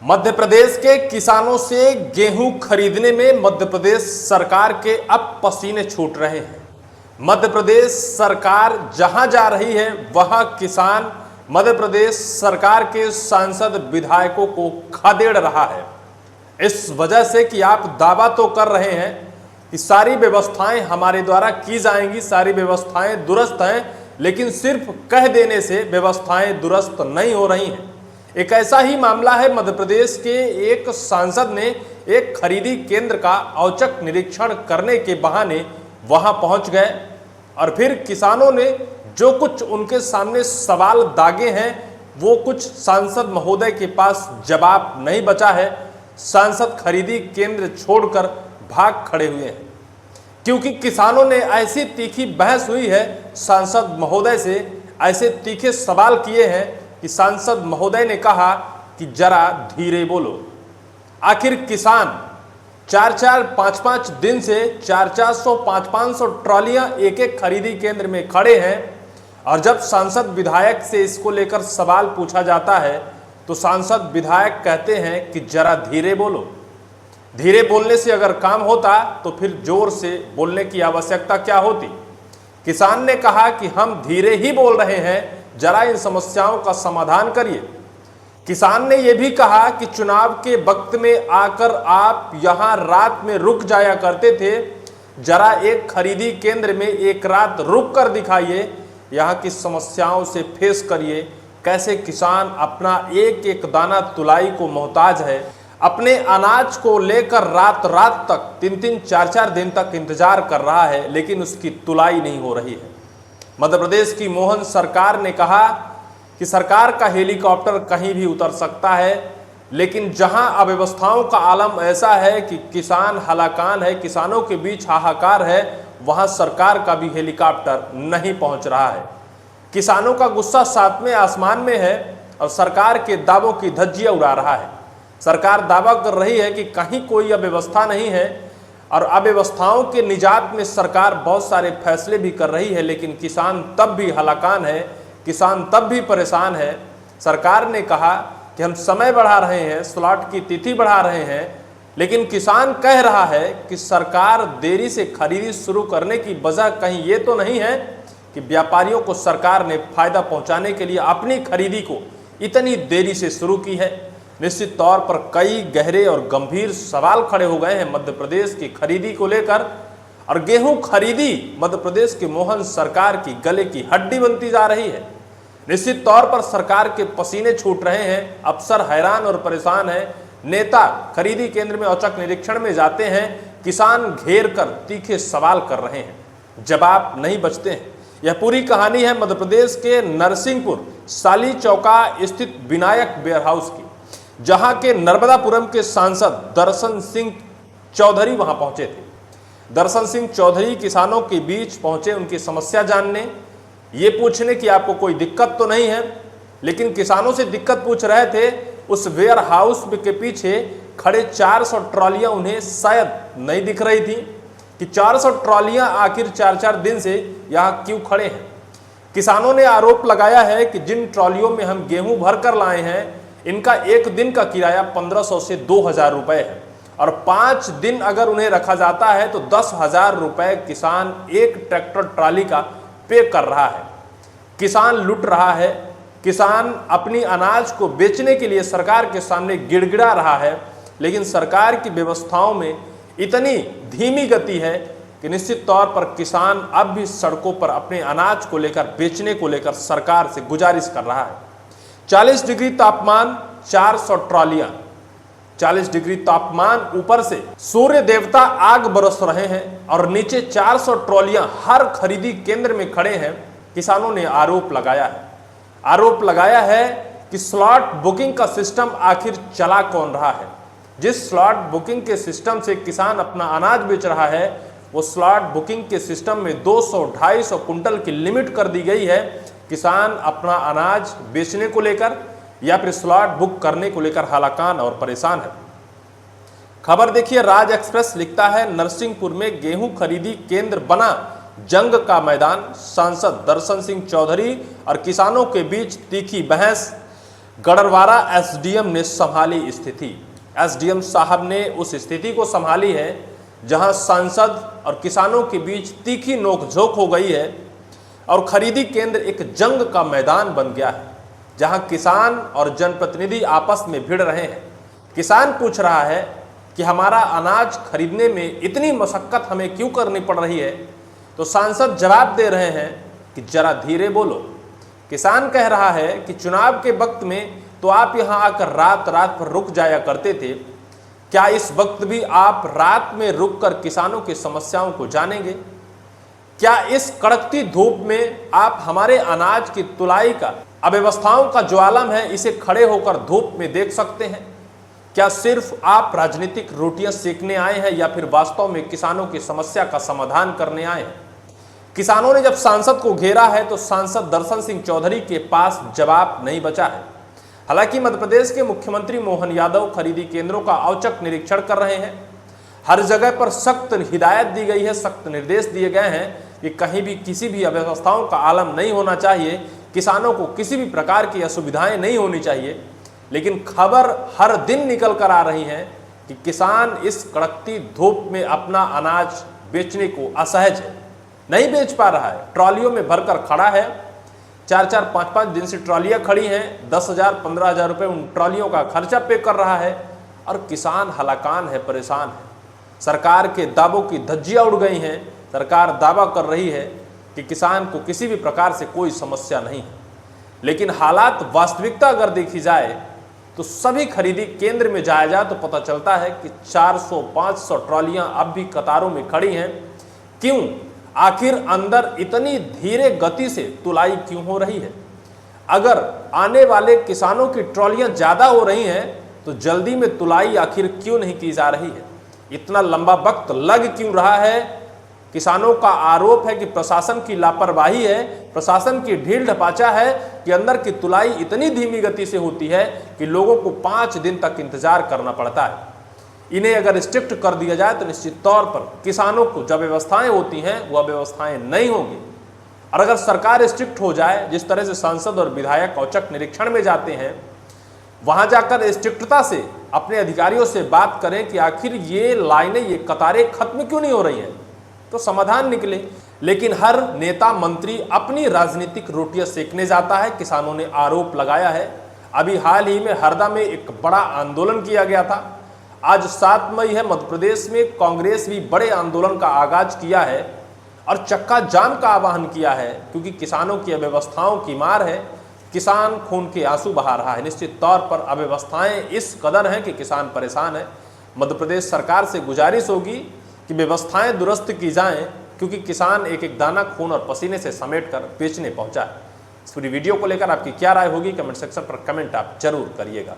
मध्य प्रदेश के किसानों से गेहूं खरीदने में मध्य प्रदेश सरकार के अब पसीने छूट रहे हैं। मध्य प्रदेश सरकार जहां जा रही है वहां किसान मध्य प्रदेश सरकार के सांसद विधायकों को खदेड़ रहा है। इस वजह से कि आप दावा तो कर रहे हैं कि सारी व्यवस्थाएं हमारे द्वारा की जाएंगी, सारी व्यवस्थाएं दुरुस्त हैं, लेकिन सिर्फ कह देने से व्यवस्थाएं दुरुस्त नहीं हो रही हैं। एक ऐसा ही मामला है, मध्य प्रदेश के एक सांसद ने एक खरीदी केंद्र का औचक निरीक्षण करने के बहाने वहां पहुंच गए और फिर किसानों ने जो कुछ उनके सामने सवाल दागे हैं वो कुछ सांसद महोदय के पास जवाब नहीं बचा है। सांसद खरीदी केंद्र छोड़कर भाग खड़े हुए हैं क्योंकि किसानों ने ऐसी तीखी बहस हुई है सांसद महोदय से, ऐसे तीखे सवाल किए हैं कि सांसद महोदय ने कहा कि जरा धीरे बोलो। आखिर किसान 4-4, 5-5 दिन से 400-400, 500-500 ट्रॉलियां एक खरीदी केंद्र में खड़े हैं और जब सांसद विधायक से इसको लेकर सवाल पूछा जाता है तो सांसद विधायक कहते हैं कि जरा धीरे बोलो। धीरे बोलने से अगर काम होता तो फिर जोर से बोलने की आवश्यकता क्या होती। किसान ने कहा कि हम धीरे ही बोल रहे हैं, जरा इन समस्याओं का समाधान करिए। किसान ने यह भी कहा कि चुनाव के वक्त में आकर आप यहां रात में रुक जाया करते थे, जरा एक खरीदी केंद्र में एक रात रुक कर दिखाइए, यहां की समस्याओं से फेस करिए। कैसे किसान अपना एक एक दाना तुलाई को मोहताज है, अपने अनाज को लेकर रात रात तक 3-3, 4-4 दिन तक इंतजार कर रहा है, लेकिन उसकी तुलाई नहीं हो रही है। मध्य प्रदेश की मोहन सरकार ने कहा कि सरकार का हेलीकॉप्टर कहीं भी उतर सकता है, लेकिन जहां अव्यवस्थाओं का आलम ऐसा है कि किसान हलाकान है, किसानों के बीच हाहाकार है, वहां सरकार का भी हेलीकॉप्टर नहीं पहुंच रहा है। किसानों का गुस्सा 7वें आसमान में है और सरकार के दावों की धज्जियां उड़ा रहा है। सरकार दावा कर रही है कि कहीं कोई अव्यवस्था नहीं है और अव्यवस्थाओं के निजात में सरकार बहुत सारे फैसले भी कर रही है, लेकिन किसान तब भी हलाकान है, किसान तब भी परेशान है। सरकार ने कहा कि हम समय बढ़ा रहे हैं, स्लॉट की तिथि बढ़ा रहे हैं, लेकिन किसान कह रहा है कि सरकार देरी से खरीदी शुरू करने की वजह कहीं ये तो नहीं है कि व्यापारियों को सरकार ने फायदा पहुंचाने के लिए अपनी खरीदी को इतनी देरी से शुरू की है। निश्चित तौर पर कई गहरे और गंभीर सवाल खड़े हो गए हैं मध्य प्रदेश की खरीदी को लेकर, और गेहूं खरीदी मध्य प्रदेश की मोहन सरकार की गले की हड्डी बनती जा रही है। निश्चित तौर पर सरकार के पसीने छूट रहे हैं, अफसर हैरान और परेशान हैं, नेता खरीदी केंद्र में औचक निरीक्षण में जाते हैं, किसान घेर कर तीखे सवाल कर रहे हैं, जवाब नहीं बचते हैं। यह पूरी कहानी है मध्य प्रदेश के नरसिंहपुर साली चौका स्थित विनायक वेयर हाउस की, जहां के नर्मदापुरम के सांसद दर्शन सिंह चौधरी वहां पहुंचे थे। दर्शन सिंह चौधरी किसानों के बीच पहुंचे उनकी समस्या जानने, ये पूछने की आपको कोई दिक्कत तो नहीं है, लेकिन किसानों से दिक्कत पूछ रहे थे। उस वेयर हाउस के पीछे खड़े 400 ट्रॉलियां उन्हें शायद नहीं दिख रही थी कि 400 ट्रॉलियां आखिर 4-4 दिन से यहां क्यों खड़े हैं। किसानों ने आरोप लगाया है कि जिन ट्रॉलियों में हम गेहूं भर कर लाए हैं, इनका एक दिन का किराया 1500 से 2000 रुपए है और 5 दिन अगर उन्हें रखा जाता है तो 10,000 रुपए किसान एक ट्रैक्टर ट्राली का पे कर रहा है। किसान लूट रहा है, किसान अपनी अनाज को बेचने के लिए सरकार के सामने गिड़गिड़ा रहा है, लेकिन सरकार की व्यवस्थाओं में इतनी धीमी गति है कि निश्चित तौर पर किसान अब भी सड़कों पर अपने अनाज को लेकर, बेचने को लेकर सरकार से गुजारिश कर रहा है। 40 डिग्री तापमान, 400 ट्रॉलियां, 40 डिग्री तापमान, ऊपर से सूर्य देवता आग बरस रहे हैं और नीचे 400 ट्रॉलियां हर खरीदी केंद्र में खड़े हैं। किसानों ने आरोप लगाया है कि स्लॉट बुकिंग का सिस्टम आखिर चला कौन रहा है। जिस स्लॉट बुकिंग के सिस्टम से किसान अपना अनाज बेच रहा है, वो स्लॉट बुकिंग के सिस्टम में 200-250 कुंटल की लिमिट कर दी गई है। किसान अपना अनाज बेचने को लेकर या फिर स्लॉट बुक करने को लेकर हलाकान और परेशान है। खबर देखिए, राज एक्सप्रेस लिखता है, नरसिंहपुर में गेहूं खरीदी केंद्र बना जंग का मैदान, सांसद दर्शन सिंह चौधरी और किसानों के बीच तीखी बहस। गढ़वारा एसडीएम ने संभाली स्थिति। एसडीएम साहब ने उस स्थिति को संभाली है जहां सांसद और किसानों के बीच तीखी नोकझोंक हो गई है और खरीदी केंद्र एक जंग का मैदान बन गया है, जहां किसान और जनप्रतिनिधि आपस में भिड़ रहे हैं। किसान पूछ रहा है कि हमारा अनाज खरीदने में इतनी मशक्कत हमें क्यों करनी पड़ रही है, तो सांसद जवाब दे रहे हैं कि जरा धीरे बोलो। किसान कह रहा है कि चुनाव के वक्त में तो आप यहां आकर रात रात भर रुक जाया करते थे, क्या इस वक्त भी आप रात में रुककर किसानों की समस्याओं को जानेंगे? क्या इस कड़कती धूप में आप हमारे अनाज की तुलाई का अव्यवस्थाओं का जो आलम है इसे खड़े होकर धूप में देख सकते हैं? क्या सिर्फ आप राजनीतिक रोटियां सेकने आए हैं या फिर वास्तव में किसानों की समस्या का समाधान करने आए हैं? किसानों ने जब सांसद को घेरा है तो सांसद दर्शन सिंह चौधरी के पास जवाब नहीं बचा है। हालांकि मध्य प्रदेश के मुख्यमंत्री मोहन यादव खरीदी केंद्रों का औचक निरीक्षण कर रहे हैं। हर जगह पर सख्त हिदायत दी गई है, सख्त निर्देश दिए गए हैं कि कहीं भी किसी भी अव्यवस्थाओं का आलम नहीं होना चाहिए, किसानों को किसी भी प्रकार की असुविधाएं नहीं होनी चाहिए। लेकिन खबर हर दिन निकल कर आ रही है कि किसान इस कड़कती धूप में अपना अनाज बेचने को असहज है, नहीं बेच पा रहा है। ट्रॉलियों में भरकर खड़ा है, 4-4, 5-5 दिन से ट्रॉलियां खड़ी हैं, 10,000, 15,000 रुपये उन ट्रॉलियों का खर्चा पे कर रहा है और किसान हलाकान है, परेशान है। सरकार के दावों की धज्जियां उड़ गई हैं। सरकार दावा कर रही है कि किसान को किसी भी प्रकार से कोई समस्या नहीं है, लेकिन हालात वास्तविकता अगर देखी जाए तो सभी खरीदी केंद्र में जाया जाए तो पता चलता है कि 400-500 ट्रॉलियां अब भी कतारों में खड़ी हैं। क्यों? आखिर अंदर इतनी धीरे गति से तुलाई क्यों हो रही है? अगर आने वाले किसानों की ट्रॉलियां ज़्यादा हो रही हैं तो जल्दी में तुलाई आखिर क्यों नहीं की जा रही है? इतना लंबा वक्त लग क्यों रहा है? किसानों का आरोप है कि प्रशासन की लापरवाही है, प्रशासन की ढील ढपाचा है कि अंदर की तुलाई इतनी धीमी गति से होती है कि लोगों को 5 दिन तक इंतजार करना पड़ता है। इन्हें अगर स्ट्रिक्ट कर दिया जाए तो निश्चित तौर पर किसानों को जो व्यवस्थाएं होती हैं वह व्यवस्थाएं नहीं होंगी। और अगर सरकार स्ट्रिक्ट हो जाए, जिस तरह से सांसद और विधायक औचक निरीक्षण में जाते हैं, वहां जाकर स्ट्रिक्टता से अपने अधिकारियों से बात करें कि आखिर ये लाइनें, ये कतारें खत्म क्यों नहीं हो रही हैं, तो समाधान निकले। लेकिन हर नेता मंत्री अपनी राजनीतिक रोटियां सेकने जाता है। किसानों ने आरोप लगाया है। अभी हाल ही में हरदा में एक बड़ा आंदोलन किया गया था। आज 7 मई है, मध्य प्रदेश में कांग्रेस भी बड़े आंदोलन का आगाज किया है और चक्का जाम का आह्वान किया है, क्योंकि किसानों की अव्यवस्थाओं की मार है। किसान खून के आंसू बहा रहा है। निश्चित तौर पर अव्यवस्थाएं इस कदर हैं कि किसान परेशान है। मध्य प्रदेश सरकार से गुजारिश होगी कि व्यवस्थाएं दुरुस्त की जाएं, क्योंकि किसान एक एक दाना खून और पसीने से समेट कर बेचने पहुंचा है। इस पूरी वीडियो को लेकर आपकी क्या राय होगी, कमेंट सेक्शन पर कमेंट आप जरूर करिएगा।